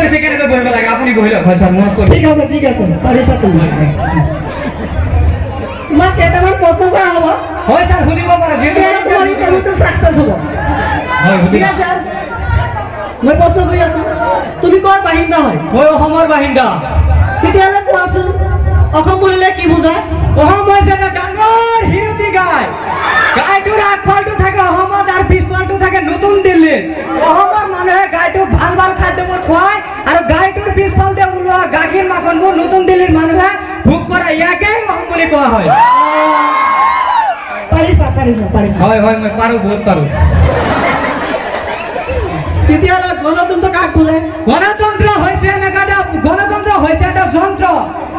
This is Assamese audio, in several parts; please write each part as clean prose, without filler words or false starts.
কৰিছে কেনেকৈ বহিব লাগে আপুনি বহি লওক হয় স্যাৰ মনত কৰি ঠিক আছে পাৰিছা তুমি তোমাক কেইটামান প্ৰশ্ন কৰা হ'ব হয় স্যাৰ শুনিব পাৰে যেহেতু ইণ্টাৰভিউটো সাকসেস হ'ব হয় ঠিক আছে মই প্ৰশ্ন কৰি আছো তুমি কৰ বাহিন্দা হয় মই অসমৰ বাহিন্দা তেতিয়াহ'লে কোৱাচোন অসম বুলিলে কি বুজায় অসম হৈছে এটা ডাঙৰ হিৰতি গাই গাইটোৰ আগফালটো থাকে অসমত আৰু পিছফালটো থাকে নতুন দিল্লীত অসমৰ মানুহে গাইটোক ভাল ভাল খাদ্যবোৰ খুৱায় আৰু গাইটোৰ পিছফালতে ওলোৱা গাখীৰ মাখনবোৰ নতুন দিল্লীৰ মানুহে ভোগ কৰে ইয়াকেই অসম বুলি কোৱা হয় পাৰিছা হয় মই পাৰো বহুত পাৰো তেতিয়াহ'লে গণতন্ত্ৰ কাক বোলে গণতন্ত্ৰ হৈছে এটা যন্ত্ৰ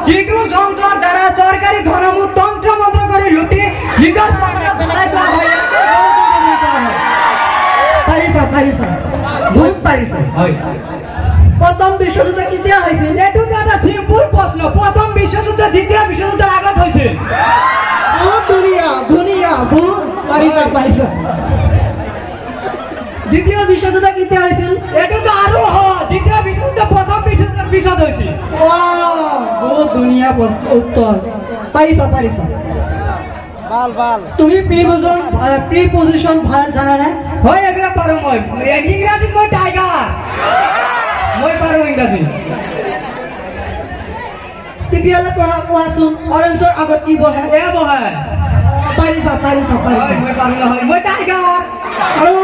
যিটো যন্ত্ৰৰ দ্বাৰা চৰকাৰী ধনমূহ তন্ত্ৰ মন্ত্ৰ কৰি লুটি নিজৰ পকেটত ভৰাই লোৱা হয় পাৰিছা বহুত পাৰিছা হয় প্ৰথম বিশ্বযুদ্ধ কেতিয়া হৈছিল এইটোতো এটা চিম্পুল প্ৰশ্ন প্ৰথম বিশ্বযুদ্ধ দ্বিতীয় বিশ্বযুদ্ধৰ আগত হৈছিল বহুত ধুনীয়া বহুত পাৰিছা দ্বিতীয় বিশ্বযুদ্ধ কেতিয়া হৈছিল এইটোতো আৰু দ্বিতীয় বিশ্বযুদ্ধ প্ৰথম বিশ্বযুদ্ধৰ পিছত হৈছিল বহুত ধুনীয়া উত্তৰ পাৰিছা ভাল তুমি প্ৰিপজিশন ভাল জানা নাই হয় এইবিলাক পাৰো মই ইংৰাজীত মই টাইগাৰ মই পাৰো ইংৰাজী তেতিয়াহ'লে কোৱাচোন অৰেঞ্জৰ আগত কি বহে বহে পাৰিছা মই পাৰো নহয় মই টাইগাৰ আৰু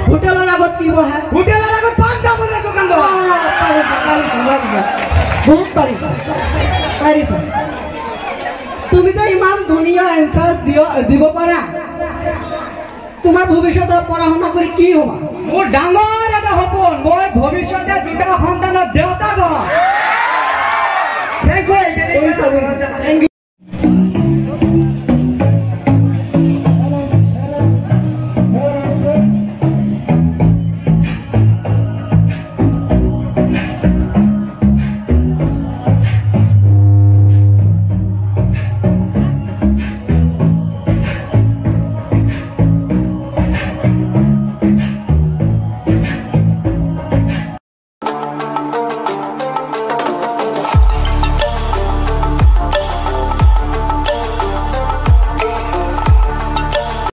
হোটেলৰ আগত কি বহে হোটেলৰ আগত পাঁচটা বজাৰ দোকান বহুত পাৰিছা তুমি যে ইমান ধুনীয়া এনসাৰ দিব পাৰা তোমাৰ ভৱিষ্যতে পঢ়া শুনা কৰি কি হ'বা মোৰ ডাঙৰ এটা সপোন মই ভৱিষ্যতে দুটা সন্তানৰ দেউতা হ'ম